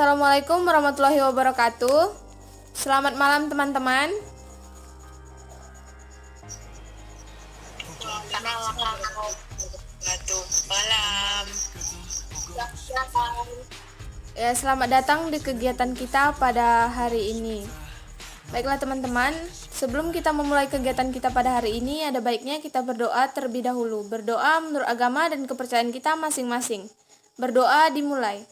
Assalamualaikum warahmatullahi wabarakatuh. Selamat malam teman-teman. Malam. Ya, selamat datang di kegiatan kita pada hari ini. Baiklah teman-teman, sebelum kita memulai kegiatan kita pada hari ini, ada baiknya kita berdoa terlebih dahulu. Berdoa menurut agama dan kepercayaan kita masing-masing. Berdoa dimulai.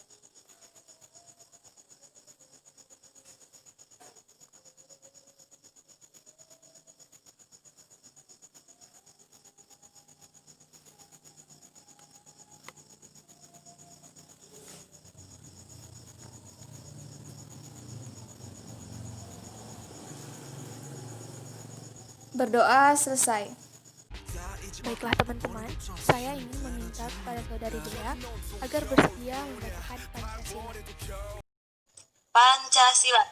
Berdoa selesai. Baiklah teman-teman, saya ingin meminta kepada saudari Dea agar bersedia membacakan Pancasila. Pancasila.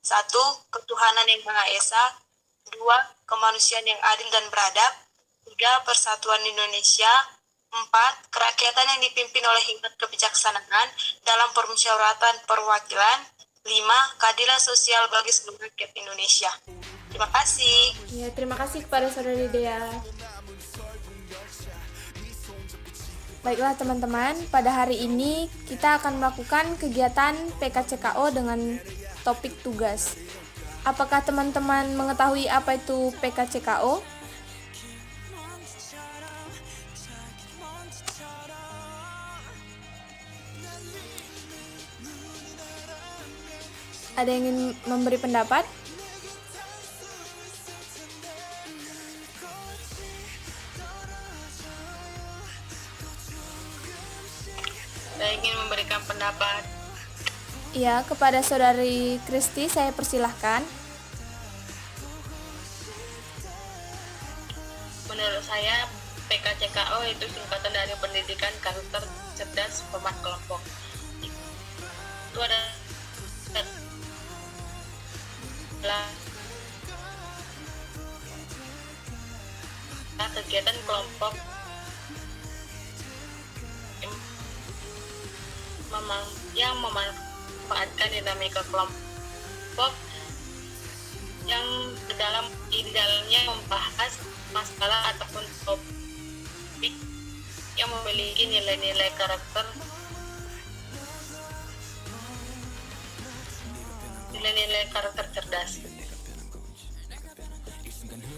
1. Ketuhanan yang Maha Esa. 2. Kemanusiaan yang adil dan beradab. 3. Persatuan Indonesia. 4. Kerakyatan yang dipimpin oleh hikmat kebijaksanaan dalam permusyawaratan perwakilan. 5. Keadilan sosial bagi seluruh rakyat Indonesia. Terima kasih. Ya, terima kasih kepada saudari Dea. Baiklah teman-teman, pada hari ini kita akan melakukan kegiatan PKCKO dengan topik tugas. Apakah teman-teman mengetahui apa itu PKCKO? Ada yang ingin memberi pendapat? Saya ingin memberikan pendapat. Ya, kepada saudari Kristi saya persilahkan. Menurut saya, PKCKO itu singkatan dari pendidikan karakter cerdas pemat kelompok. Itu adalah kegiatan kelompok yang memanfaatkan dinamika kelompok yang di dalamnya membahas masalah ataupun topik yang memiliki nilai-nilai karakter cerdas.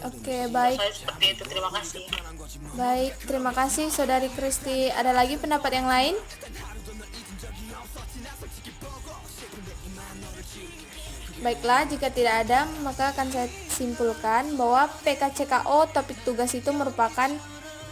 Oke, baik. Saya seperti itu, terima kasih. Baik, terima kasih saudari Kristi. Ada lagi pendapat yang lain? Baiklah, jika tidak ada, maka akan saya simpulkan bahwa PKCKO topik tugas itu merupakan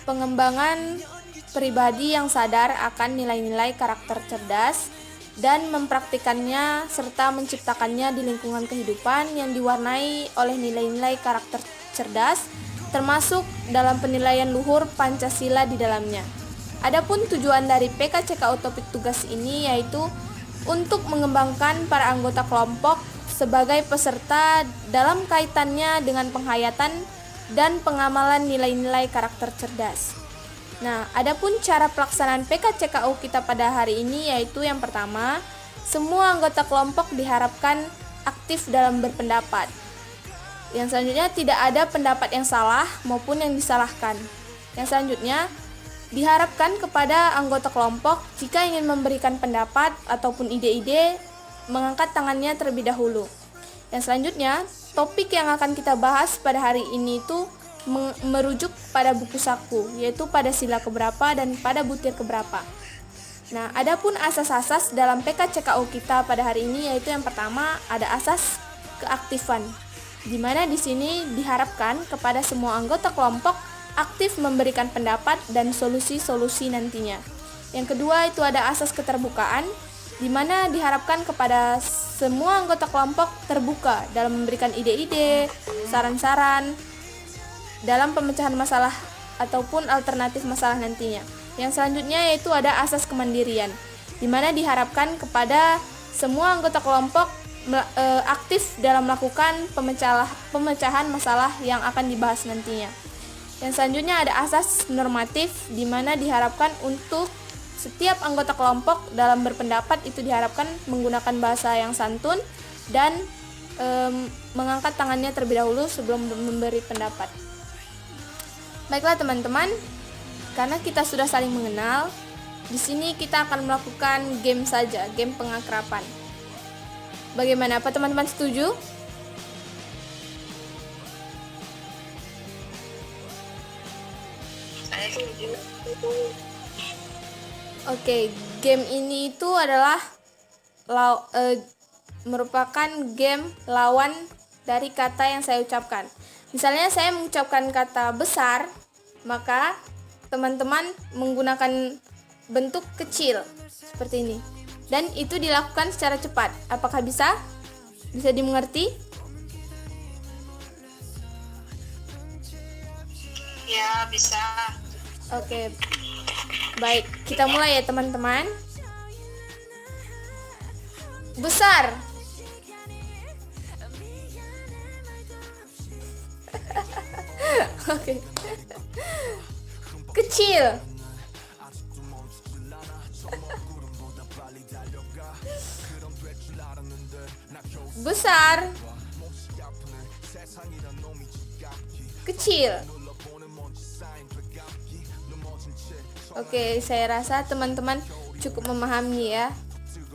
pengembangan pribadi yang sadar akan nilai-nilai karakter cerdas dan mempraktikannya serta menciptakannya di lingkungan kehidupan yang diwarnai oleh nilai-nilai karakter cerdas, termasuk dalam penilaian luhur Pancasila di dalamnya. Adapun tujuan dari PKCKO topik tugas ini yaitu untuk mengembangkan para anggota kelompok sebagai peserta dalam kaitannya dengan penghayatan dan pengamalan nilai-nilai karakter cerdas. Nah, adapun cara pelaksanaan PKCKO kita pada hari ini yaitu yang pertama, semua anggota kelompok diharapkan aktif dalam berpendapat. Yang selanjutnya, tidak ada pendapat yang salah maupun yang disalahkan. Yang selanjutnya, diharapkan kepada anggota kelompok jika ingin memberikan pendapat ataupun ide-ide, mengangkat tangannya terlebih dahulu. Yang selanjutnya, topik yang akan kita bahas pada hari ini itu merujuk pada buku saku, yaitu pada sila keberapa dan pada butir keberapa. Nah, adapun asas-asas dalam PKCKO kita pada hari ini yaitu yang pertama ada asas keaktifan, di mana di sini diharapkan kepada semua anggota kelompok aktif memberikan pendapat dan solusi-solusi nantinya. Yang kedua itu ada asas keterbukaan, di mana diharapkan kepada semua anggota kelompok terbuka dalam memberikan ide-ide, saran-saran dalam pemecahan masalah ataupun alternatif masalah nantinya. Yang selanjutnya yaitu ada asas kemandirian, di mana diharapkan kepada semua anggota kelompok aktif dalam melakukan pemecahan masalah yang akan dibahas nantinya. Yang selanjutnya ada asas normatif, di mana diharapkan untuk Setiap anggota kelompok dalam berpendapat itu diharapkan menggunakan bahasa yang santun dan mengangkat tangannya terlebih dahulu sebelum memberi pendapat. Baiklah teman-teman, karena kita sudah saling mengenal, di sini kita akan melakukan game saja, game pengakraban. Bagaimana, apa teman-teman setuju? Saya setuju. Oke, game ini itu adalah merupakan game lawan dari kata yang saya ucapkan. Misalnya saya mengucapkan kata besar, maka teman-teman menggunakan bentuk kecil seperti ini. Dan itu dilakukan secara cepat. Apakah bisa? Bisa dimengerti? Ya, bisa. Oke. Baik, kita mulai ya teman-teman. Besar. Oke. Kecil. Besar. Kecil. Oke, saya rasa teman-teman cukup memahami ya.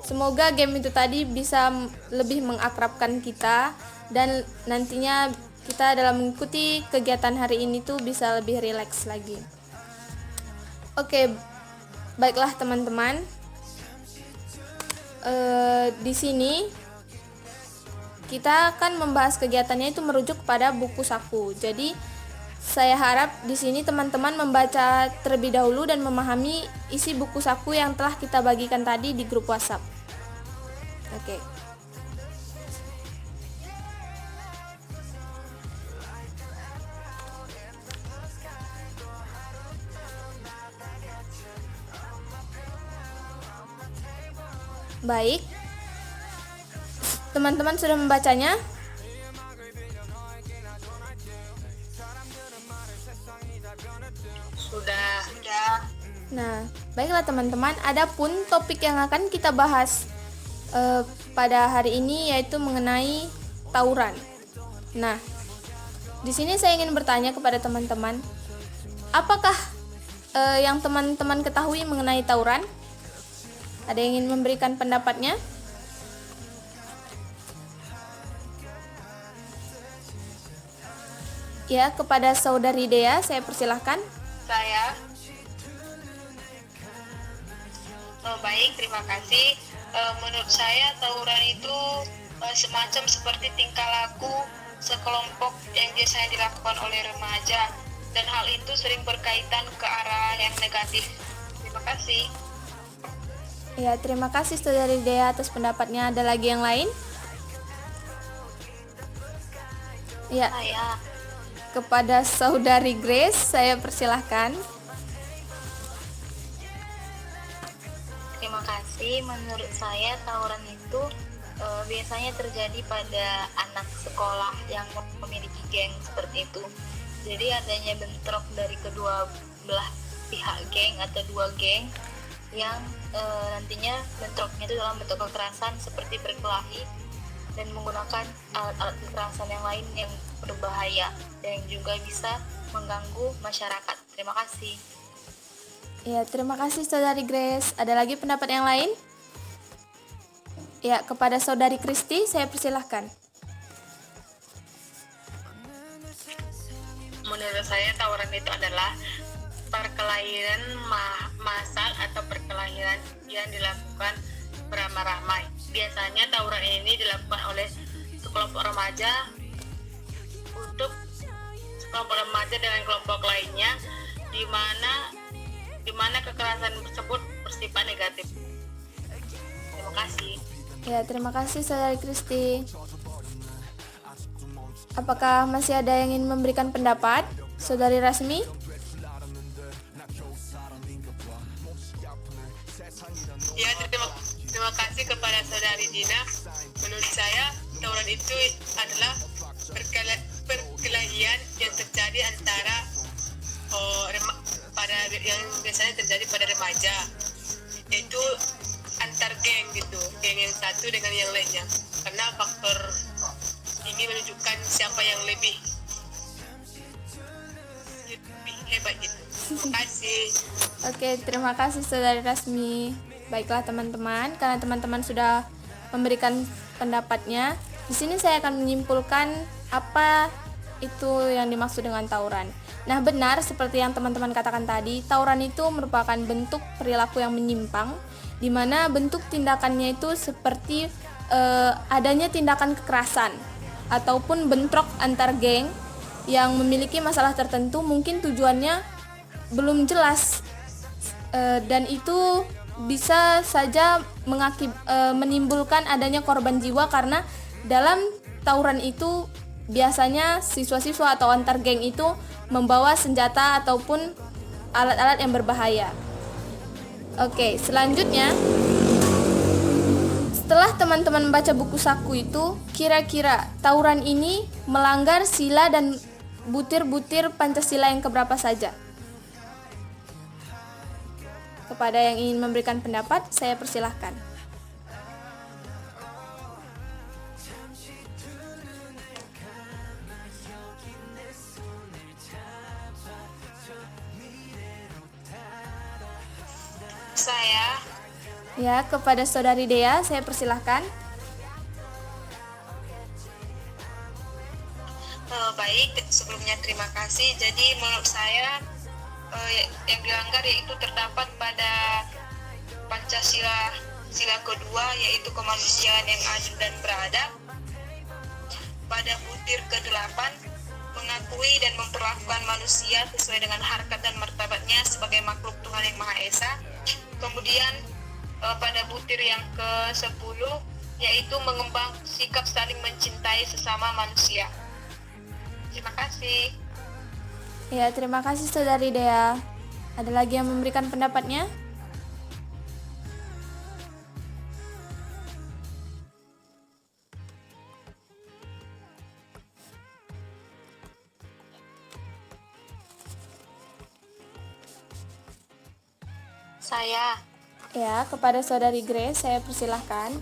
Semoga game itu tadi bisa lebih mengakrabkan kita dan nantinya kita dalam mengikuti kegiatan hari ini tuh bisa lebih rileks lagi. Oke, baiklah teman-teman. Di sini kita akan membahas kegiatannya itu merujuk pada buku saku. Jadi saya harap di sini teman-teman membaca terlebih dahulu dan memahami isi buku saku yang telah kita bagikan tadi di grup WhatsApp. Oke. Baik. Teman-teman sudah membacanya? Sudah. Nah, baiklah teman-teman, adapun topik yang akan kita bahas pada hari ini yaitu mengenai tawuran. Nah, di sini saya ingin bertanya kepada teman-teman, apakah yang teman-teman ketahui mengenai tawuran? Ada yang ingin memberikan pendapatnya? Ya, kepada Saudari Dea, saya persilahkan. Saya. Baik, terima kasih. Menurut saya tawuran itu semacam seperti tingkah laku sekelompok yang biasanya dilakukan oleh remaja, dan hal itu sering berkaitan ke arah yang negatif. Terima kasih. Ya, terima kasih Saudari Dea atas pendapatnya. Ada lagi yang lain? Ya, Saya. kepada Saudari Grace, saya persilahkan. Terima kasih. Menurut saya tawuran itu biasanya terjadi pada anak sekolah yang memiliki geng seperti itu. Jadi adanya bentrok dari kedua belah pihak geng atau dua geng yang nantinya bentroknya itu dalam bentuk kekerasan seperti berkelahi dan menggunakan alat-alat kekerasan yang lain yang berbahaya dan yang juga bisa mengganggu masyarakat. Terima kasih. Ya, terima kasih Saudari Grace. Ada lagi pendapat yang lain? Ya, kepada Saudari Kristi, saya persilahkan. Menurut saya tawuran itu adalah perkelahian massal atau perkelahian yang dilakukan beramai-ramai. Biasanya tawuran ini dilakukan oleh sekelompok remaja untuk sekelompok remaja dengan kelompok lainnya, di mana kekerasan tersebut bersifat negatif. Terima kasih. Ya, terima kasih Saudari Kristi. Apakah masih ada yang ingin memberikan pendapat? Saudari Rasmi? Ya, terima kasih kepada Saudari Dina. Menurut saya, tawuran itu adalah perkelahian yang terjadi antara yang biasanya terjadi pada remaja. yaitu antar geng gitu, geng yang satu dengan yang lainnya, karena faktor ini menunjukkan siapa yang lebih hebat gitu. Terima kasih. Oke, terima kasih Saudari Rasmi. Baiklah teman-teman, karena teman-teman sudah memberikan pendapatnya, di sini saya akan menyimpulkan apa itu yang dimaksud dengan tawuran. Nah, benar seperti yang teman-teman katakan tadi, tawuran itu merupakan bentuk perilaku yang menyimpang, di mana bentuk tindakannya itu seperti adanya tindakan kekerasan ataupun bentrok antar geng yang memiliki masalah tertentu, mungkin tujuannya belum jelas, dan itu bisa saja menimbulkan adanya korban jiwa, karena dalam tawuran itu biasanya siswa-siswa atau antar geng itu membawa senjata ataupun alat-alat yang berbahaya. Oke, selanjutnya setelah teman-teman membaca buku saku itu, kira-kira tawuran ini melanggar sila dan butir-butir Pancasila yang keberapa saja? Kepada yang ingin memberikan pendapat, saya persilahkan. Saya Ya, kepada Saudari Dea, saya persilahkan. baik, sebelumnya terima kasih. Jadi menurut saya yang dilanggar yaitu terdapat pada Pancasila sila kedua, yaitu kemanusiaan yang adil dan beradab. Pada butir ke-8, mengakui dan memperlakukan manusia sesuai dengan harkat dan martabatnya sebagai makhluk Tuhan yang Maha Esa. Kemudian pada butir yang ke-10, yaitu mengembang sikap saling mencintai sesama manusia. Terima kasih. Ya, terima kasih Saudari Dea. Ada lagi yang memberikan pendapatnya? Saya. Ya, kepada Saudari Grace, saya persilahkan.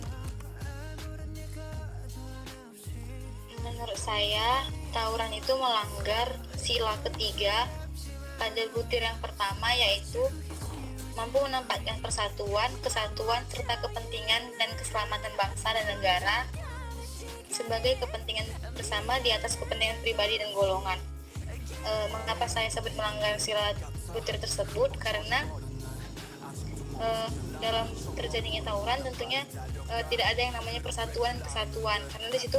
Menurut saya, tawuran itu melanggar sila ketiga pada butir yang pertama, yaitu mampu menempatkan persatuan, kesatuan, serta kepentingan dan keselamatan bangsa dan negara sebagai kepentingan bersama di atas kepentingan pribadi dan golongan. Mengapa saya sebut melanggar sila butir tersebut? Karena dalam terjadinya tawuran tentunya tidak ada yang namanya persatuan kesatuan, karena di situ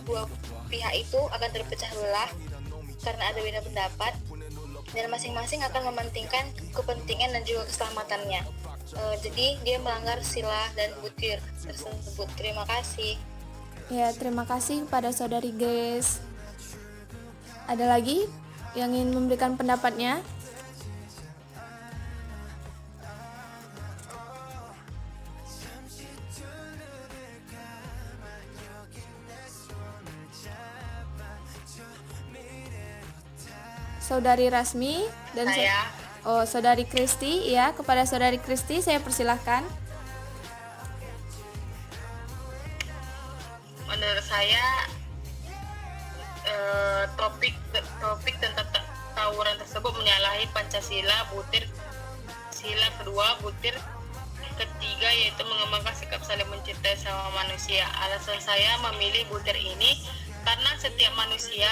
dua pihak itu akan terpecah belah karena ada beda pendapat dan masing-masing akan mementingkan kepentingan dan juga keselamatannya. Jadi dia melanggar sila dan butir tersebut. Terima kasih. Ya, terima kasih kepada Saudari Grace. Ada lagi yang ingin memberikan pendapatnya? Saudari Rasmi dan Saya. Saudari Kristi. Ya, kepada Saudari Kristi saya persilahkan. Menurut saya topik tentang tawuran tersebut menyalahi Pancasila butir sila kedua butir ketiga, yaitu mengembangkan sikap saling mencintai sama manusia. Alasan saya memilih butir ini karena setiap manusia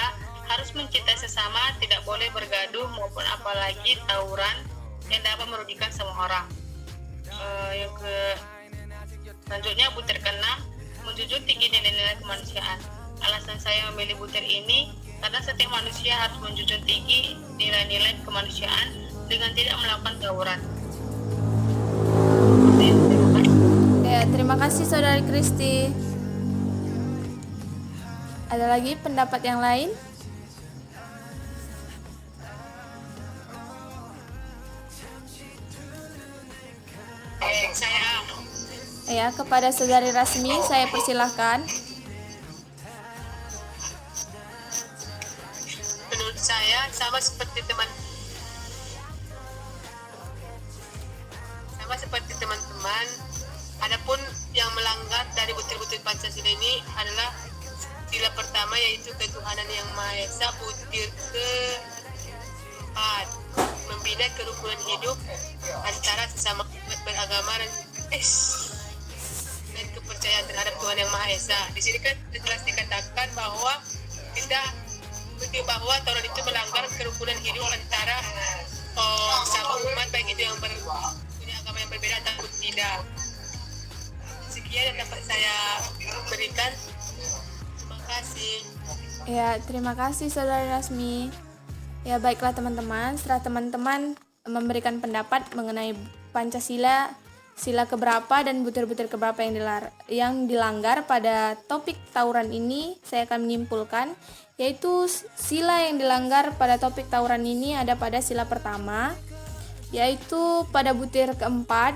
harus mencintai sesama, tidak boleh bergaduh maupun apalagi tawuran yang dapat merugikan semua orang. Selanjutnya butir ke-6, menjunjung tinggi nilai-nilai kemanusiaan. Alasan saya memilih butir ini karena setiap manusia harus menjunjung tinggi nilai-nilai kemanusiaan dengan tidak melakukan tawuran. Ya, terima kasih Saudari Kristi. Ada lagi pendapat yang lain? Saya Ya, kepada Saudari Rasmi saya persilahkan. menurut saya sama seperti teman-teman teman-teman. Adapun yang melanggar dari butir-butir Pancasila ini adalah sila pertama, yaitu ketuhanan yang Maha Esa. Butir keempat, membina kerukunan hidup antara sesama umat beragama dan kepercayaan terhadap Tuhan yang Maha Esa. Di sini kan jelas dikatakan bahwa tauran itu melanggar kerukunan hidup antara sama umat, baik itu yang punya agama yang berbeda ataupun tidak. Sekian yang dapat saya berikan. Terima kasih. Ya, terima kasih Saudari Rasmi. Ya, baiklah teman-teman, setelah teman-teman memberikan pendapat mengenai Pancasila, sila keberapa dan butir-butir keberapa yang dilanggar pada topik tawuran ini, saya akan menyimpulkan, yaitu sila yang dilanggar pada topik tawuran ini ada pada sila pertama, yaitu pada butir keempat,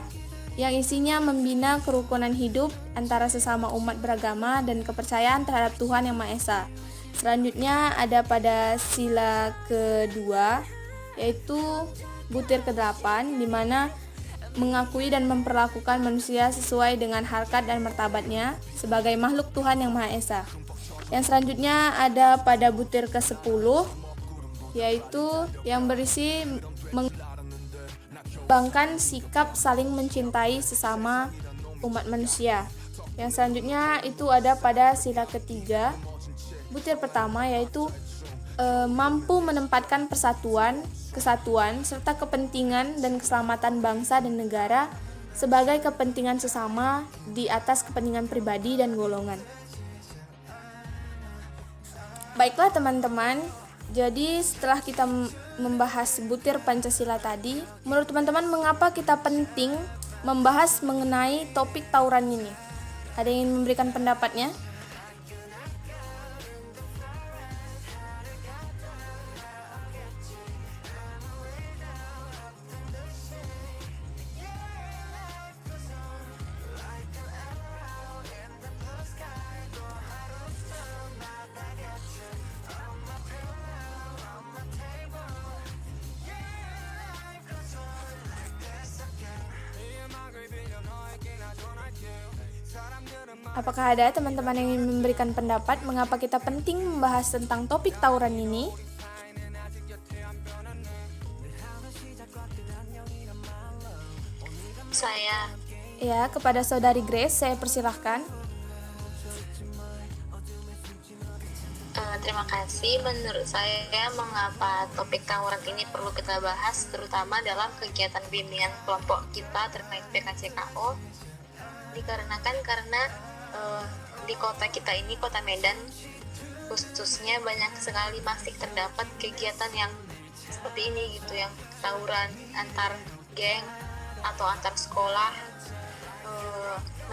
yang isinya membina kerukunan hidup antara sesama umat beragama dan kepercayaan terhadap Tuhan Yang Maha Esa. Selanjutnya ada pada sila kedua, yaitu butir ke-8, di mana mengakui dan memperlakukan manusia sesuai dengan harkat dan martabatnya sebagai makhluk Tuhan Yang Maha Esa. Yang selanjutnya ada pada butir ke-10, yaitu yang berisi mengembangkan sikap saling mencintai sesama umat manusia. Yang selanjutnya itu ada pada sila ketiga, butir pertama, yaitu mampu menempatkan persatuan, kesatuan, serta kepentingan dan keselamatan bangsa dan negara sebagai kepentingan sesama di atas kepentingan pribadi dan golongan. Baiklah teman-teman, jadi setelah kita membahas butir Pancasila tadi, menurut teman-teman mengapa kita penting membahas mengenai topik tawuran ini? Ada yang ingin memberikan pendapatnya? Apakah ada teman-teman yang ingin memberikan pendapat mengapa kita penting membahas tentang topik tawuran ini? Saya. Ya, kepada Saudari Grace saya persilahkan. Terima kasih. Menurut saya, mengapa topik tawuran ini perlu kita bahas, terutama dalam kegiatan bimbingan kelompok kita terkait PKCKO, dikarenakan karena di kota kita ini, kota Medan khususnya, banyak sekali masih terdapat kegiatan yang seperti ini gitu, yang tawuran antar geng atau antar sekolah.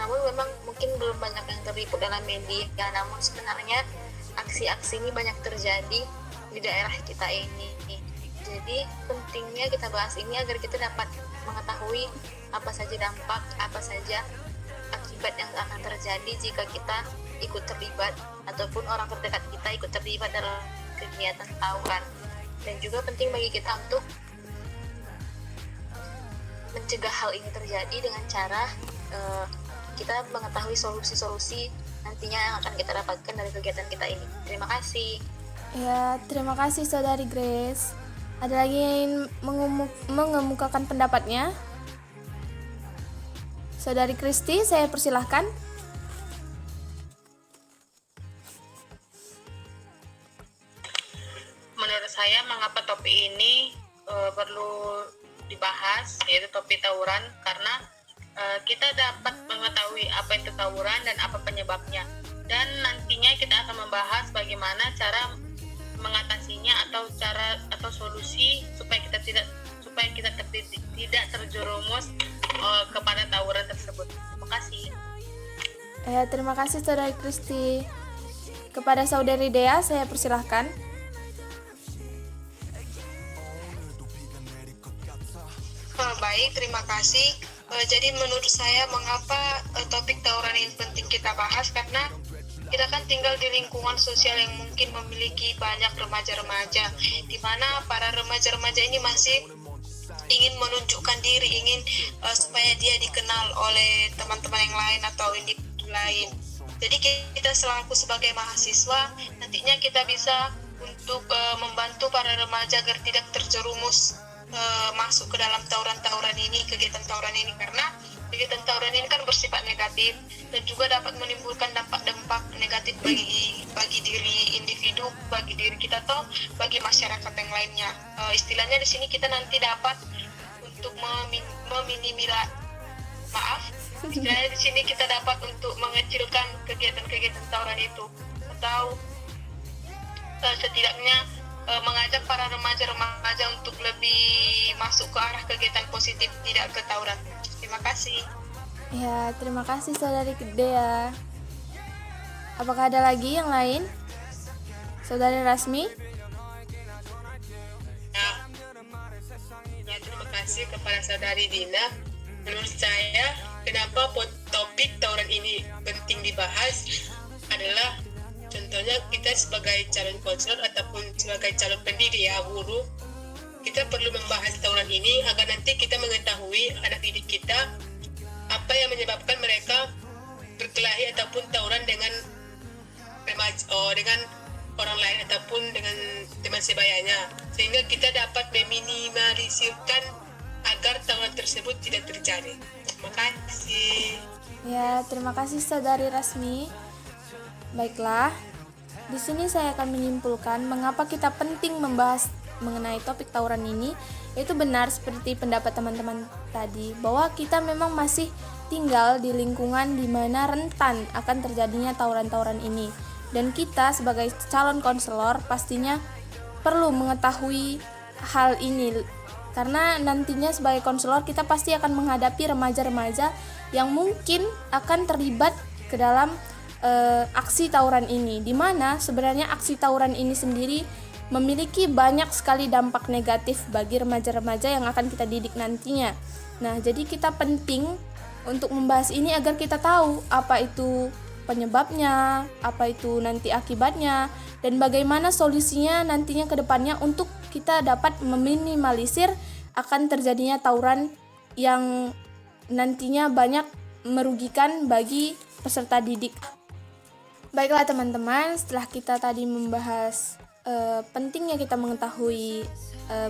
Namun memang mungkin belum banyak yang terliput dalam media, namun sebenarnya aksi-aksi ini banyak terjadi di daerah kita ini. Jadi pentingnya kita bahas ini agar kita dapat mengetahui apa saja dampak, apa saja akibat yang akan terjadi jika kita ikut terlibat ataupun orang terdekat kita ikut terlibat dalam kegiatan tawuran. Dan juga penting bagi kita untuk mencegah hal ini terjadi dengan cara kita mengetahui solusi-solusi nantinya yang akan kita dapatkan dari kegiatan kita ini. Terima kasih. Ya, terima kasih Saudari Grace. Ada lagi yang ingin mengemukakan pendapatnya? Saudari Kristi, saya persilahkan. Menurut saya, mengapa topik ini perlu dibahas, yaitu topik tawuran, karena kita dapat mengetahui apa itu tawuran dan apa penyebabnya, dan nantinya kita akan membahas bagaimana cara mengatasinya atau solusi supaya kita tidak terjerumus kepada tawuran tersebut. Terima kasih. Terima kasih Saudari Kristi. Kepada Saudari Dea saya persilahkan. Baik, terima kasih. Jadi menurut saya mengapa topik tawuran ini penting kita bahas, karena kita kan tinggal di lingkungan sosial yang mungkin memiliki banyak remaja-remaja, di mana para remaja-remaja ini masih ingin menunjukkan diri, ingin supaya dia dikenal oleh teman-teman yang lain atau individu lain. Jadi kita selaku sebagai mahasiswa nantinya kita bisa untuk membantu para remaja agar tidak terjerumus masuk ke dalam tawuran-tawuran ini, kegiatan tawuran ini, karena kegiatan tawuran ini kan bersifat negatif dan juga dapat menimbulkan dampak negatif bagi diri individu, bagi diri kita atau bagi masyarakat yang lainnya. Istilahnya di sini kita nanti dapat untuk istilahnya di sini kita dapat untuk mengecilkan kegiatan-kegiatan tawuran itu, atau setidaknya mengajak para remaja-remaja untuk lebih masuk ke arah kegiatan positif, tidak ke tawuran. Terima kasih. Ya, terima kasih Saudari Dea. Apakah ada lagi yang lain? Saudari Rasmi? Ya, terima kasih kepada Saudari Dina. Menurut saya, kenapa topik tawuran ini penting dibahas adalah contohnya kita sebagai calon konselor ataupun sebagai calon pendidik ya, guru, kita perlu membahas tawuran ini agar nanti kita mengetahui anak didik kita apa yang menyebabkan mereka berkelahi ataupun tawuran dengan dengan orang lain ataupun dengan teman sebayanya, sehingga kita dapat meminimalisirkan agar tawuran tersebut tidak terjadi. Terima kasih. Ya, terima kasih Saudari Rasmi. Baiklah, di sini saya akan menyimpulkan mengapa kita penting membahas mengenai topik tawuran ini. Itu benar seperti pendapat teman-teman tadi, bahwa kita memang masih tinggal di lingkungan di mana rentan akan terjadinya tawuran-tawuran ini. Dan kita sebagai calon konselor pastinya perlu mengetahui hal ini, karena nantinya sebagai konselor kita pasti akan menghadapi remaja-remaja yang mungkin akan terlibat ke dalam aksi tawuran ini, di mana sebenarnya aksi tawuran ini sendiri memiliki banyak sekali dampak negatif bagi remaja-remaja yang akan kita didik nantinya. Nah, jadi kita penting untuk membahas ini agar kita tahu apa itu penyebabnya, apa itu nanti akibatnya, dan bagaimana solusinya nantinya ke depannya untuk kita dapat meminimalisir akan terjadinya tawuran yang nantinya banyak merugikan bagi peserta didik. Baiklah teman-teman, setelah kita tadi membahas pentingnya kita mengetahui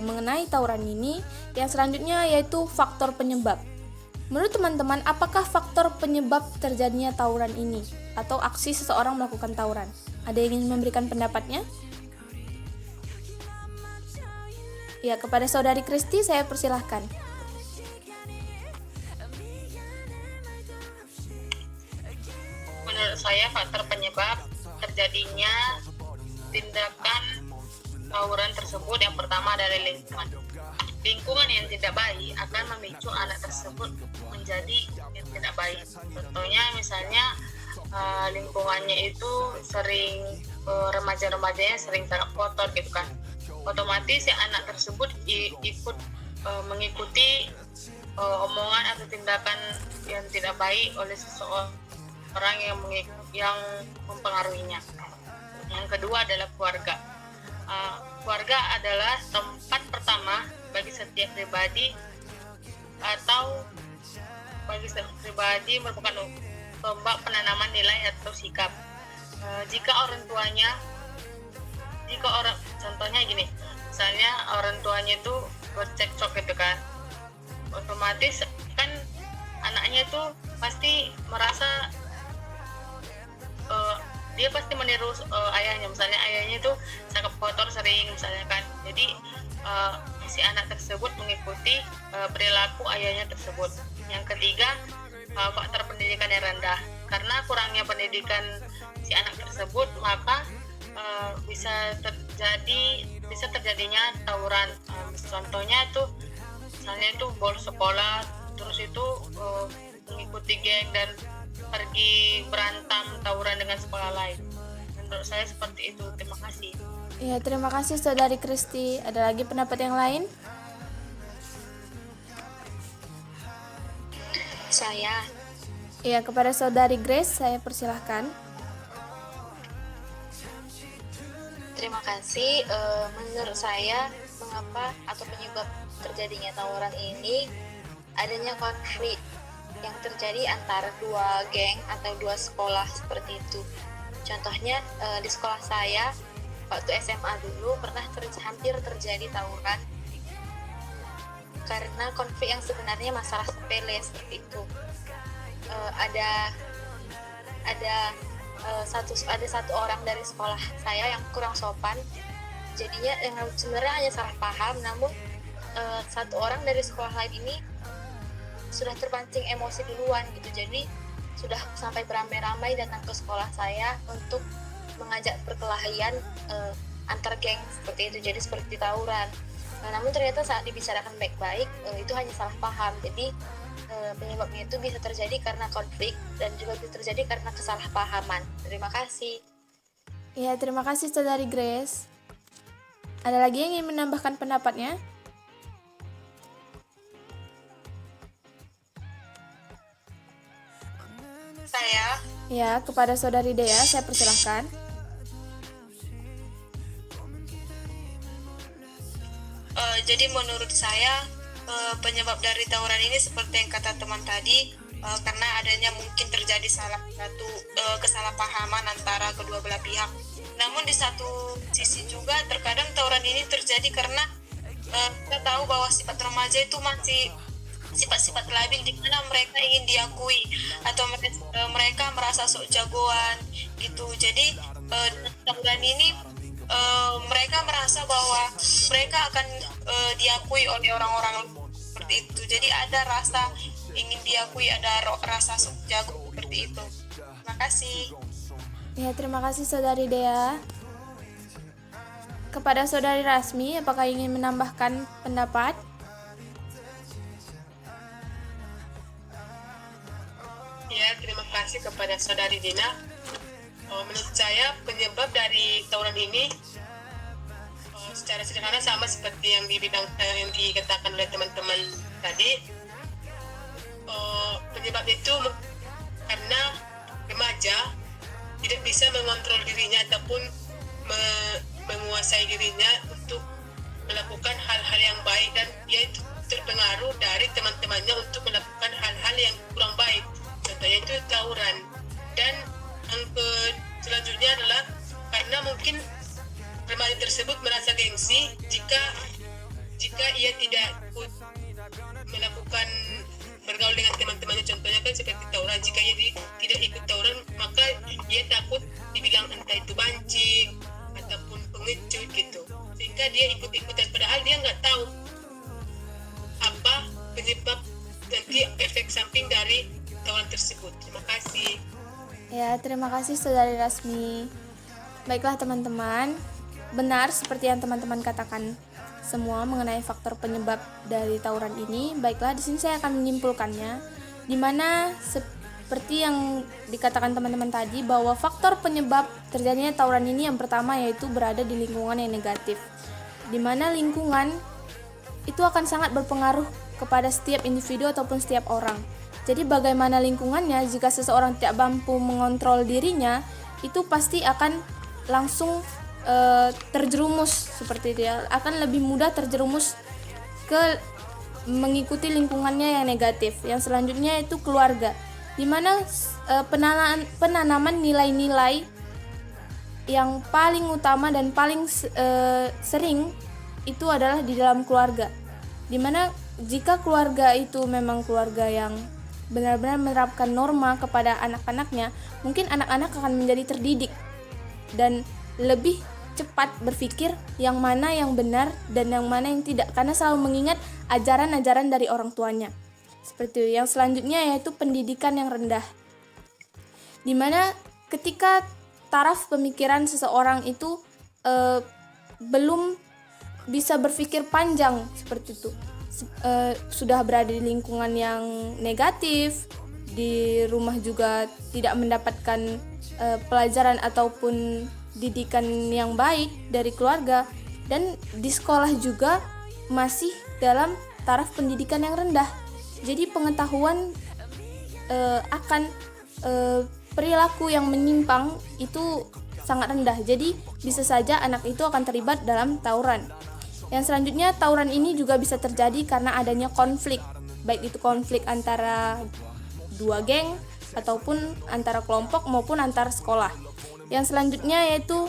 mengenai tawuran ini, yang selanjutnya yaitu faktor penyebab. Menurut teman-teman, apakah faktor penyebab terjadinya tawuran ini atau aksi seseorang melakukan tawuran? Ada yang ingin memberikan pendapatnya? Ya, kepada Saudari Kristi saya persilahkan. Menurut saya faktor penyebab terjadinya tindakan tawuran tersebut yang pertama dari lingkungan. Lingkungan yang tidak baik akan memicu anak tersebut menjadi yang tidak baik. Contohnya misalnya lingkungannya itu sering remaja-remajanya sering sangat kotor gitu kan. Otomatis si anak tersebut ikut mengikuti omongan atau tindakan yang tidak baik oleh seseorang yang mempengaruhinya. Yang kedua adalah keluarga. Keluarga adalah tempat pertama bagi setiap pribadi atau bagi setiap pribadi merupakan tombak penanaman nilai atau sikap. Contohnya gini, misalnya orang tuanya itu bercekcok gitu kan, otomatis kan anaknya itu pasti merasa dia pasti meniru ayahnya. Misalnya ayahnya itu sangat kotor sering misalnya kan, jadi si anak tersebut mengikuti perilaku ayahnya tersebut. Yang ketiga, faktor pendidikan yang rendah. Karena kurangnya pendidikan si anak tersebut, maka bisa terjadinya tawuran. Contohnya itu misalnya itu bolos sekolah, terus itu mengikuti geng dan pergi berantem tawuran dengan sekolah lain. Menurut saya seperti itu. Terima kasih. Ya, terima kasih Saudari Kristi. Ada lagi pendapat yang lain? Saya. Ya, kepada Saudari Grace saya persilahkan. terima kasih. Menurut saya, mengapa atau penyebab terjadinya tawuran ini adanya konflik yang terjadi antara dua geng atau dua sekolah seperti itu. Contohnya di sekolah saya waktu SMA dulu pernah hampir terjadi tawuran karena konflik yang sebenarnya masalah sepele seperti itu. Ada satu orang dari sekolah saya yang kurang sopan, jadinya yang sebenarnya hanya salah paham, namun satu orang dari sekolah lain ini sudah terpancing emosi duluan gitu, jadi sudah sampai beramai-ramai datang ke sekolah saya untuk mengajak perkelahian antar geng seperti itu, jadi seperti tawuran. Namun ternyata saat dibicarakan baik-baik itu hanya salah paham, jadi penyebabnya itu bisa terjadi karena konflik dan juga bisa terjadi karena kesalahpahaman. Terima kasih. Ya, terima kasih Saudari Grace. Ada lagi yang ingin menambahkan pendapatnya? Saya Ya, kepada Saudari Dea saya persilahkan. jadi menurut saya penyebab dari tawuran ini seperti yang kata teman tadi, karena adanya mungkin terjadi salah satu kesalahpahaman antara kedua belah pihak. Namun di satu sisi juga terkadang tawuran ini terjadi karena kita tahu bahwa sifat remaja itu masih sifat-sifat labil di mana mereka ingin diakui atau mereka merasa sok jagoan gitu. Jadi tawuran ini mereka merasa bahwa mereka akan diakui oleh orang-orang seperti itu. Jadi ada rasa ingin diakui, ada rasa sok jago seperti itu. Terima kasih. Ya, terima kasih Saudari Dea. Kepada Saudari Rasmi, apakah ingin menambahkan pendapat? Ya, terima kasih kepada Saudari Dina. Menurut saya penyebab dari tawuran ini secara sederhana sama seperti yang dikatakan oleh teman-teman tadi. Penyebab itu karena remaja tidak bisa mengontrol dirinya ataupun menguasai dirinya untuk melakukan hal-hal yang baik, dan dia itu terpengaruh dari teman-temannya untuk melakukan hal-hal yang kurang baik. Contohnya itu tawuran. Dan yang selanjutnya adalah karena mungkin remaja tersebut merasa gengsi jika ia tidak melakukan bergaul dengan teman-temannya. Contohnya kan seperti tawuran, jika ia tidak ikut tawuran maka ia takut dibilang entah itu banci ataupun pengecut gitu, sehingga dia ikut-ikutan padahal dia nggak tahu apa penyebab nanti efek samping dari tawuran tersebut. Terima kasih. Ya, terima kasih Saudari Rasmi. Baiklah teman-teman, benar seperti yang teman-teman katakan semua mengenai faktor penyebab dari tawuran ini. Baiklah, di sini saya akan menyimpulkannya, di mana seperti yang dikatakan teman-teman tadi bahwa faktor penyebab terjadinya tawuran ini yang pertama yaitu berada di lingkungan yang negatif, di mana lingkungan itu akan sangat berpengaruh kepada setiap individu ataupun setiap orang. Jadi bagaimana lingkungannya, jika seseorang tidak mampu mengontrol dirinya, itu pasti akan langsung terjerumus seperti itu ya, akan lebih mudah terjerumus ke mengikuti lingkungannya yang negatif. Yang selanjutnya itu keluarga, di mana penanaman nilai-nilai yang paling utama dan paling sering itu adalah di dalam keluarga, di mana jika keluarga itu memang keluarga yang benar-benar menerapkan norma kepada anak-anaknya, mungkin anak-anak akan menjadi terdidik dan lebih cepat berpikir yang mana yang benar dan yang mana yang tidak, karena selalu mengingat ajaran-ajaran dari orang tuanya. Seperti itu. Yang selanjutnya yaitu pendidikan yang rendah, dimana ketika taraf pemikiran seseorang itu belum bisa berpikir panjang seperti itu, sudah berada di lingkungan yang negatif, di rumah juga tidak mendapatkan pelajaran ataupun didikan yang baik dari keluarga, dan di sekolah juga masih dalam taraf pendidikan yang rendah. Jadi pengetahuan akan perilaku yang menyimpang itu sangat rendah. Jadi bisa saja anak itu akan terlibat dalam tawuran. Yang selanjutnya, tawuran ini juga bisa terjadi karena adanya konflik, baik itu konflik antara dua geng ataupun antara kelompok maupun antar sekolah. Yang selanjutnya yaitu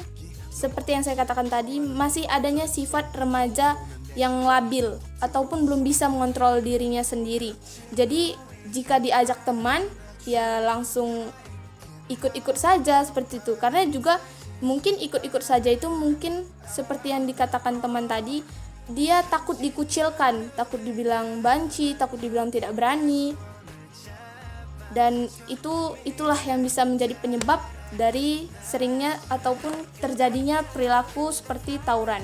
seperti yang saya katakan tadi, masih adanya sifat remaja yang labil ataupun belum bisa mengontrol dirinya sendiri. Jadi jika diajak teman, ya langsung ikut-ikut saja seperti itu. Karena juga mungkin ikut-ikut saja itu mungkin seperti yang dikatakan teman tadi, dia takut dikucilkan, takut dibilang banci, takut dibilang tidak berani. Dan itulah yang bisa menjadi penyebab dari seringnya ataupun terjadinya perilaku seperti tawuran.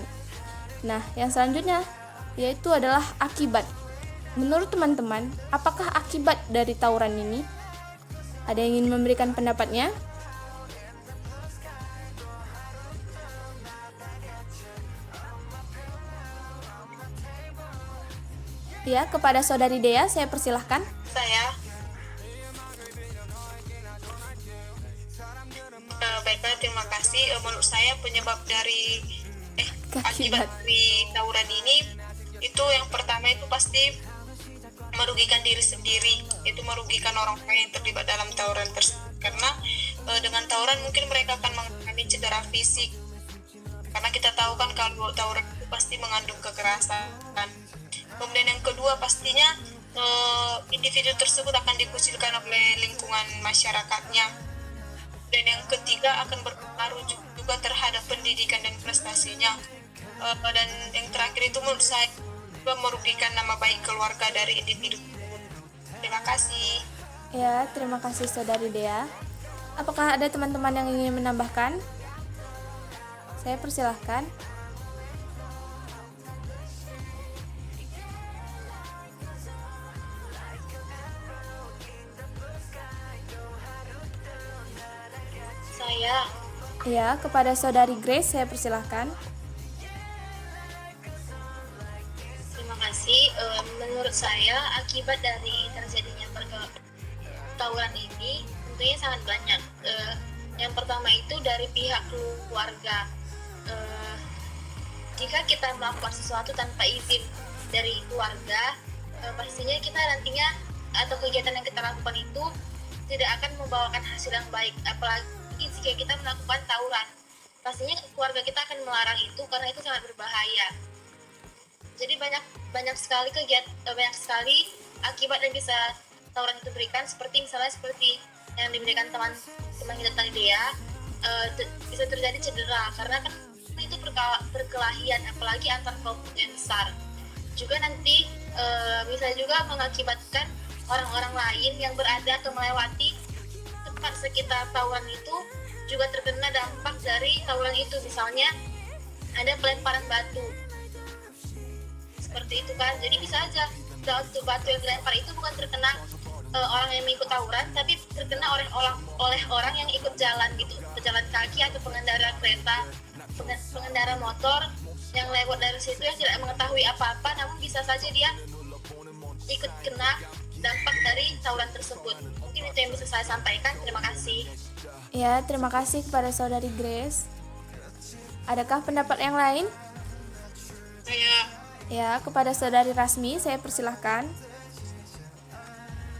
Nah, yang selanjutnya yaitu adalah akibat. Menurut teman-teman, apakah akibat dari tawuran ini? Ada yang ingin memberikan pendapatnya? Ya, kepada Saudari Dea saya persilahkan. Saya baiklah, terima kasih. Menurut saya penyebab dari akibat dari tawuran ini itu yang pertama itu pasti merugikan diri sendiri, itu merugikan orang lain yang terlibat dalam tawuran tersebut, karena dengan tawuran mungkin mereka akan mengalami cedera fisik, karena kita tahu kan kalau tawuran itu pasti mengandung kekerasan. Kemudian yang kedua pastinya individu tersebut akan dikucilkan oleh lingkungan masyarakatnya. Dan yang ketiga akan berpengaruh juga terhadap pendidikan dan prestasinya. Dan yang terakhir itu menurut saya juga merugikan nama baik keluarga dari individu. Terima kasih. Ya, terima kasih Saudari Dea. Apakah ada teman-teman yang ingin menambahkan? Saya persilahkan. Saya Ya, kepada Saudari Grace saya persilahkan. terima kasih. Menurut saya akibat dari terjadinya tawuran ini tentunya sangat banyak. Yang pertama itu dari pihak keluarga. Jika kita melakukan sesuatu tanpa izin dari keluarga, pastinya kita nantinya atau kegiatan yang kita lakukan itu tidak akan membawakan hasil yang baik. Apalagi jika kita melakukan tawuran, pastinya keluarga kita akan melarang itu karena itu sangat berbahaya. Jadi banyak sekali akibat yang bisa tawuran itu berikan, seperti yang diberikan teman kita tadi Dea, bisa terjadi cedera karena kan itu perkelahian, apalagi antar kelompok yang besar. Juga nanti bisa juga mengakibatkan orang-orang lain yang berada atau melewati tempat sekitar tawuran itu juga terkena dampak dari tawuran itu. Misalnya ada pelemparan batu seperti itu kan, jadi bisa aja batu yang dilempar itu bukan terkena orang yang mengikut tawuran, tapi terkena oleh orang yang ikut jalan gitu, pejalan kaki atau pengendara kereta, pengendara motor yang lewat dari situ yang tidak mengetahui apa-apa, namun bisa saja dia ikut kena dampak dari tawuran tersebut. Mungkin itu yang bisa saya sampaikan. Terima kasih. Ya, terima kasih kepada Saudari Grace. Adakah pendapat yang lain? Saya Ya, kepada Saudari Rasmi saya persilahkan.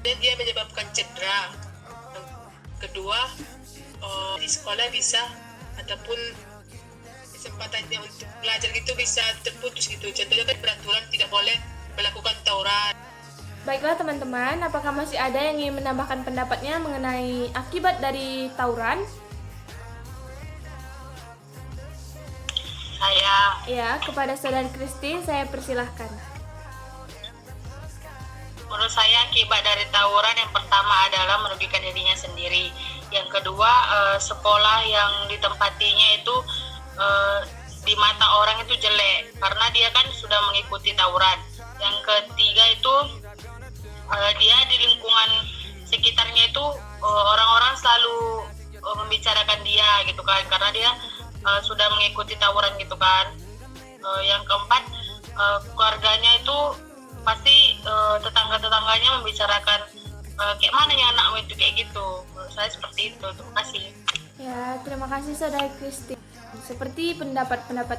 dia menyebabkan cedera. Yang kedua, di sekolah bisa ataupun kesempatannya untuk belajar gitu bisa terputus gitu. Contohnya kan peraturan tidak boleh melakukan tawuran. Baiklah teman-teman, apakah masih ada yang ingin menambahkan pendapatnya mengenai akibat dari tawuran? Saya Ya, kepada Saudari Kristi saya persilahkan. menurut saya akibat dari tawuran yang pertama adalah merugikan dirinya sendiri. Yang kedua, sekolah yang ditempatinya itu di mata orang itu jelek karena dia kan sudah mengikuti tawuran. Yang ketiga itu dia di lingkungan sekitarnya itu orang-orang selalu membicarakan dia gitu kan, karena dia sudah mengikuti tawuran gitu kan. Yang keempat, keluarganya itu pasti tetangga-tetangganya membicarakan kayak mana ya anakmu itu kayak gitu. Menurut saya seperti itu. Terima kasih. Ya, terima kasih Saudari Kristi. seperti pendapat-pendapat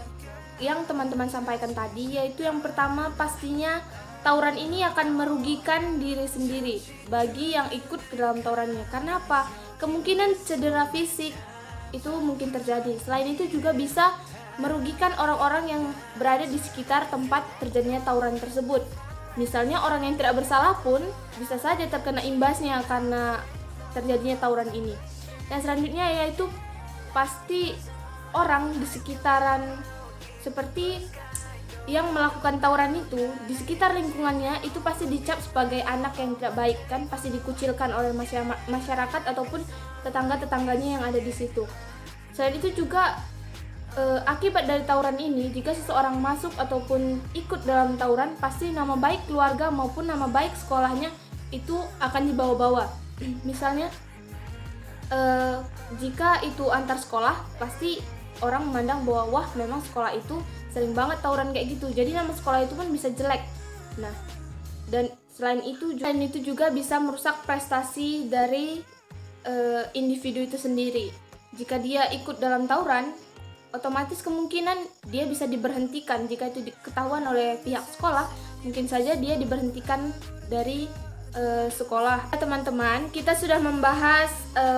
yang teman-teman sampaikan tadi, yaitu yang pertama pastinya tawuran ini akan merugikan diri sendiri bagi yang ikut ke dalam tawurannya. Karena apa? Kemungkinan cedera fisik itu mungkin terjadi. Selain itu juga bisa merugikan orang-orang yang berada di sekitar tempat terjadinya tawuran tersebut. Misalnya orang yang tidak bersalah pun bisa saja terkena imbasnya karena terjadinya tawuran ini. Dan selanjutnya yaitu pasti orang di sekitaran seperti yang melakukan tawuran itu, di sekitar lingkungannya itu pasti dicap sebagai anak yang tidak baik, kan pasti dikucilkan oleh masyarakat ataupun tetangga-tetangganya yang ada di situ. Selain itu juga akibat dari tawuran ini, jika seseorang masuk ataupun ikut dalam tawuran, pasti nama baik keluarga maupun nama baik sekolahnya itu akan dibawa-bawa. Misalnya jika itu antar sekolah, pasti orang memandang bahwa wah memang sekolah itu sering banget tawuran kayak gitu, jadi nama sekolah itu pun bisa jelek. Nah, dan selain itu juga bisa merusak prestasi dari individu itu sendiri. Jika dia ikut dalam tawuran, otomatis kemungkinan dia bisa diberhentikan. Jika itu diketahuan oleh pihak sekolah, mungkin saja dia diberhentikan dari sekolah. Teman-teman, kita sudah membahas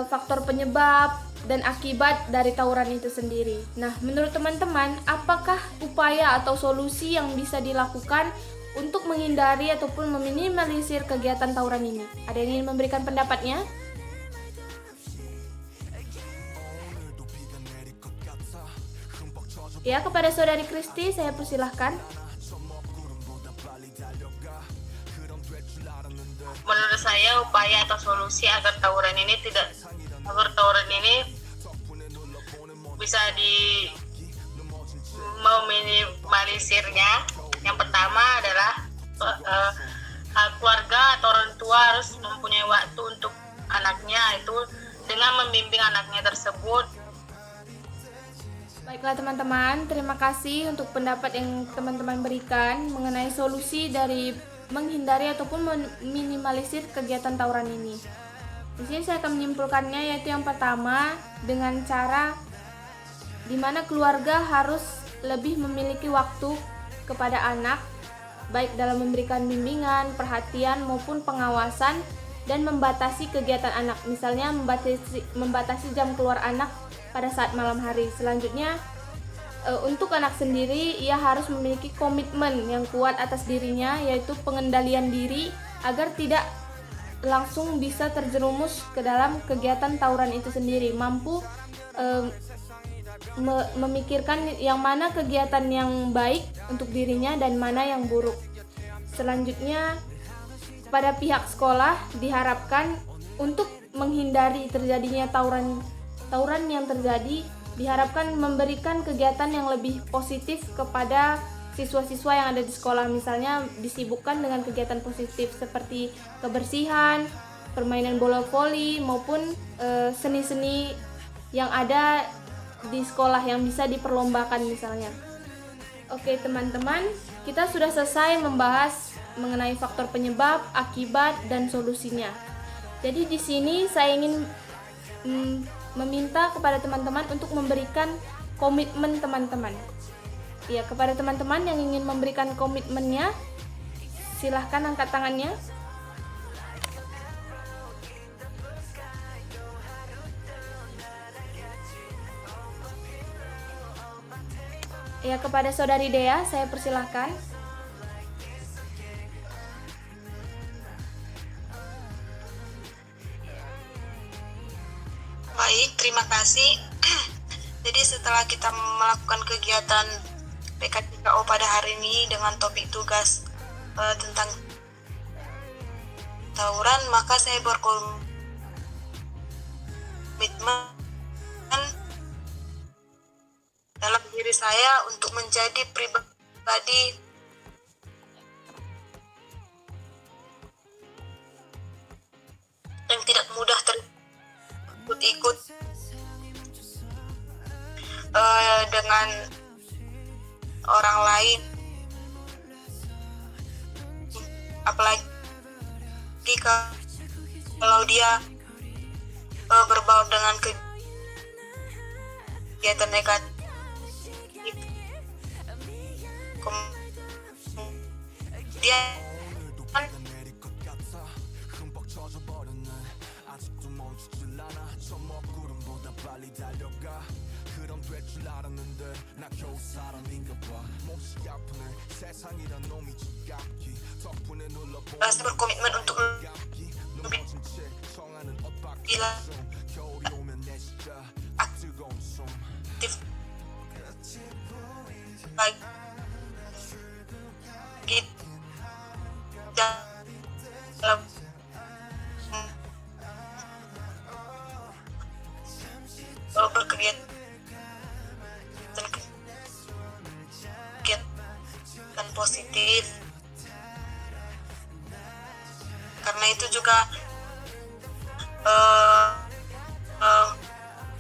faktor penyebab dan akibat dari tawuran itu sendiri. Nah, menurut teman-teman, apakah upaya atau solusi yang bisa dilakukan untuk menghindari ataupun meminimalisir kegiatan tawuran ini? Ada yang ingin memberikan pendapatnya? Ya, kepada Saudari Kristi saya persilahkan. Menurut saya upaya atau solusi agar tawuran ini bisa meminimalisirnya. Yang pertama adalah keluarga atau orang tua harus mempunyai waktu untuk anaknya, itu dengan membimbing anaknya tersebut. Baiklah teman-teman, terima kasih untuk pendapat yang teman-teman berikan mengenai solusi dari menghindari ataupun meminimalisir kegiatan tawuran ini. Di sini saya akan menyimpulkannya, yaitu yang pertama dengan cara di mana keluarga harus lebih memiliki waktu kepada anak, baik dalam memberikan bimbingan, perhatian maupun pengawasan, dan membatasi kegiatan anak. Misalnya membatasi jam keluar anak pada saat malam hari. Selanjutnya untuk anak sendiri, ia harus memiliki komitmen yang kuat atas dirinya, yaitu pengendalian diri agar tidak langsung bisa terjerumus ke dalam kegiatan tawuran itu sendiri, mampu memikirkan yang mana kegiatan yang baik untuk dirinya dan mana yang buruk. Selanjutnya, pada pihak sekolah diharapkan untuk menghindari terjadinya tawuran yang terjadi, diharapkan memberikan kegiatan yang lebih positif kepada siswa-siswa yang ada di sekolah. Misalnya disibukkan dengan kegiatan positif seperti kebersihan, permainan bola voli, maupun seni-seni yang ada di sekolah yang bisa diperlombakan misalnya. Oke teman-teman, kita sudah selesai membahas mengenai faktor penyebab, akibat, dan solusinya. Jadi di sini saya ingin meminta kepada teman-teman untuk memberikan komitmen teman-teman. Ya, kepada teman-teman yang ingin memberikan komitmennya, silahkan angkat tangannya. Ya, kepada Saudari Dea, saya persilahkan. Baik, terima kasih. Jadi setelah kita melakukan kegiatan PKCKO pada hari ini dengan topik tugas tentang tawuran, maka saya berkomitmen dalam diri saya untuk menjadi pribadi yang tidak mudah ikut dengan orang lain, apalagi kalau dia berbaur dengan kegiatan negatif Kemudian saya berkomitmen untuk lebih aktif lagi dalam berkegiatan positif, karena itu juga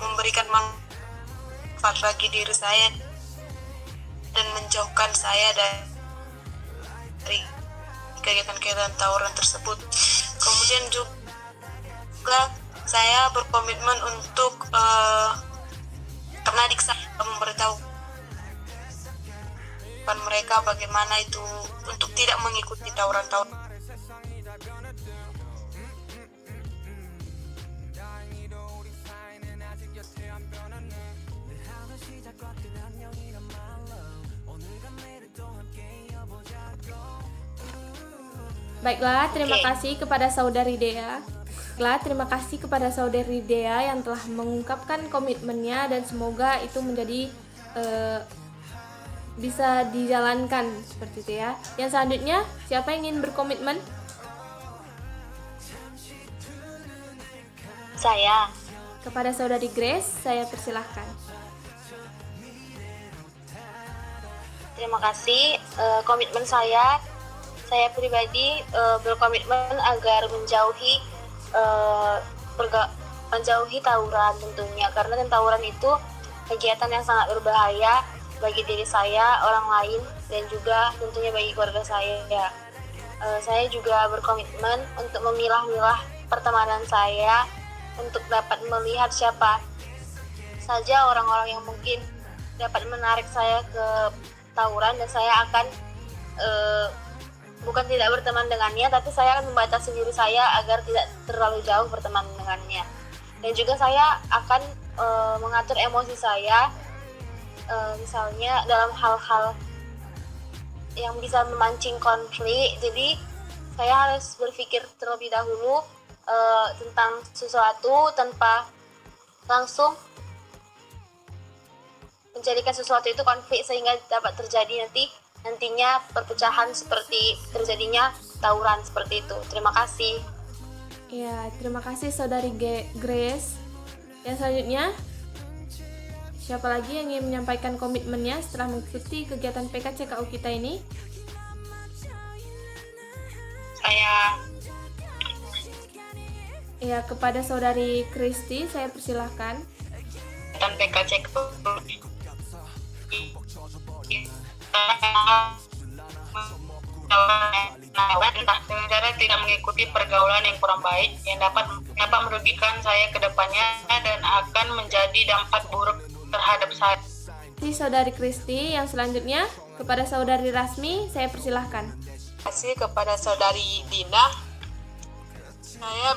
memberikan manfaat bagi diri saya dan menjauhkan saya dari kegiatan-kegiatan tawuran tersebut. Kemudian juga saya berkomitmen untuk karena adik saya memberitahukan mereka bagaimana itu untuk tidak mengikuti tawuran-tawuran. Baiklah, terima Oke. kasih kepada Saudari Dea. Terima kasih kepada Saudari Dea yang telah mengungkapkan komitmennya dan semoga itu menjadi bisa dijalankan seperti itu ya. Yang selanjutnya, siapa yang ingin berkomitmen? Saya. Kepada Saudari Grace, saya persilahkan. Terima kasih. Komitmen saya pribadi berkomitmen agar menjauhi tawuran tentunya, karena tawuran itu kegiatan yang sangat berbahaya bagi diri saya, orang lain, dan juga tentunya bagi keluarga saya. Saya juga berkomitmen untuk memilah-milah pertemanan saya untuk dapat melihat siapa saja orang-orang yang mungkin dapat menarik saya ke tawuran, dan saya akan bukan tidak berteman dengannya, tapi saya akan membatasi diri saya agar tidak terlalu jauh berteman dengannya. Dan juga saya akan mengatur emosi saya, misalnya dalam hal-hal yang bisa memancing konflik. Jadi saya harus berpikir terlebih dahulu tentang sesuatu tanpa langsung menjadikan sesuatu itu konflik sehingga dapat terjadi nantinya perpecahan seperti terjadinya tawuran seperti itu. Terima kasih. Ya, terima kasih Saudari Grace. Yang selanjutnya, siapa lagi yang ingin menyampaikan komitmennya setelah mengikuti kegiatan PKCKU kita ini? Saya. Ya, kepada Saudari Kristi, saya persilahkan. Dan PKCKU entah dengan cara tidak mengikuti pergaulan yang kurang baik yang dapat merugikan saya ke depannya dan akan menjadi dampak buruk terhadap saya. Saudari Kristi, yang selanjutnya kepada Saudari Rasmi, saya persilahkan. Terima kasih kepada Saudari Dina. Saya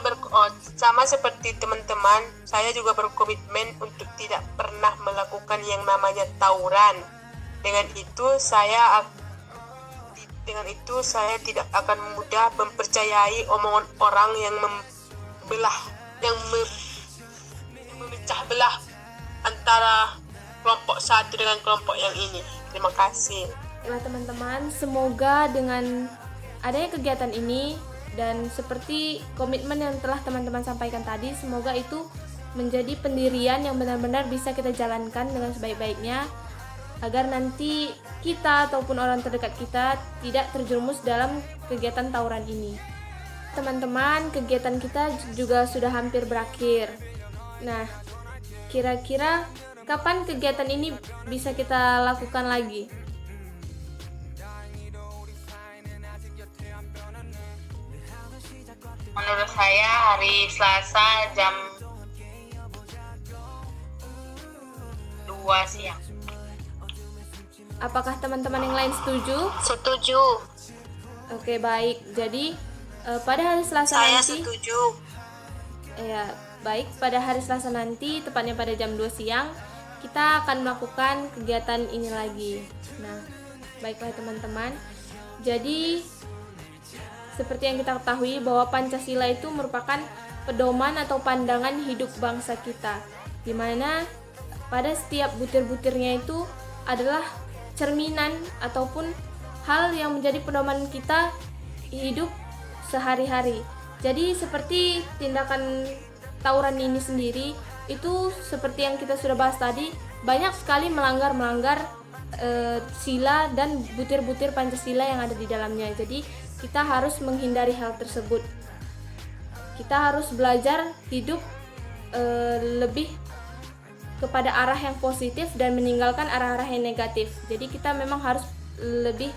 sama seperti teman-teman, saya juga berkomitmen untuk tidak pernah melakukan yang namanya tawuran. Dengan itu saya tidak akan mudah mempercayai omongan orang yang memecah belah antara kelompok satu dengan kelompok yang ini. Terima kasih. Baiklah teman-teman, semoga dengan adanya kegiatan ini dan seperti komitmen yang telah teman-teman sampaikan tadi, semoga itu menjadi pendirian yang benar-benar bisa kita jalankan dengan sebaik-baiknya, agar nanti kita ataupun orang terdekat kita tidak terjerumus dalam kegiatan tawuran ini. Teman-teman, kegiatan kita juga sudah hampir berakhir. Nah, kira-kira kapan kegiatan ini bisa kita lakukan lagi? Menurut saya hari Selasa jam 2 siang. Apakah teman-teman yang lain setuju? Setuju. Oke, baik. Jadi pada hari Selasa Saya nanti, setuju. ya, baik, pada hari Selasa nanti, tepatnya pada jam 2 siang, kita akan melakukan kegiatan ini lagi. Nah, baiklah teman-teman. Jadi, seperti yang kita ketahui bahwa Pancasila itu merupakan pedoman atau pandangan hidup bangsa kita, di mana pada setiap butir-butirnya itu adalah cerminan ataupun hal yang menjadi pedoman kita hidup sehari-hari. Jadi seperti tindakan tawuran ini sendiri, itu seperti yang kita sudah bahas tadi, banyak sekali melanggar sila dan butir-butir Pancasila yang ada di dalamnya. Jadi kita harus menghindari hal tersebut. Kita harus belajar hidup lebih kepada arah yang positif dan meninggalkan arah-arah yang negatif. Jadi kita memang harus lebih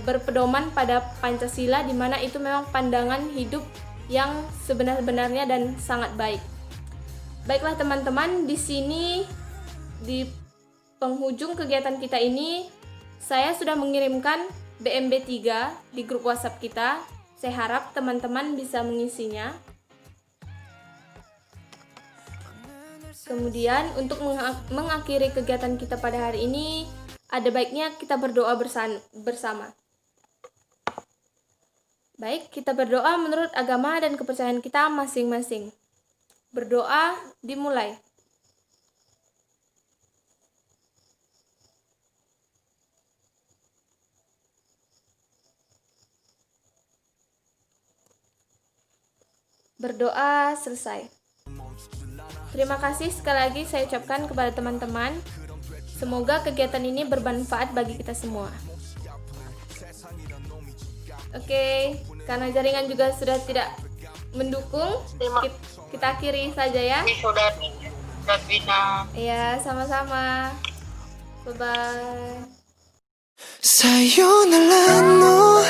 berpedoman pada Pancasila, di mana itu memang pandangan hidup yang sebenar-benarnya dan sangat baik. Baiklah teman-teman, di sini di penghujung kegiatan kita ini saya sudah mengirimkan BMB 3 di grup WhatsApp kita. Saya harap teman-teman bisa mengisinya. Kemudian untuk mengakhiri kegiatan kita pada hari ini, ada baiknya kita berdoa bersama. Baik, kita berdoa menurut agama dan kepercayaan kita masing-masing. Berdoa dimulai. Berdoa selesai. Terima kasih sekali lagi saya ucapkan kepada teman-teman. Semoga kegiatan ini bermanfaat bagi kita semua. Oke, karena jaringan juga sudah tidak mendukung, kita akhiri saja ya. Saudari Radwina. Iya, sama-sama. Bye-bye. Sayonara no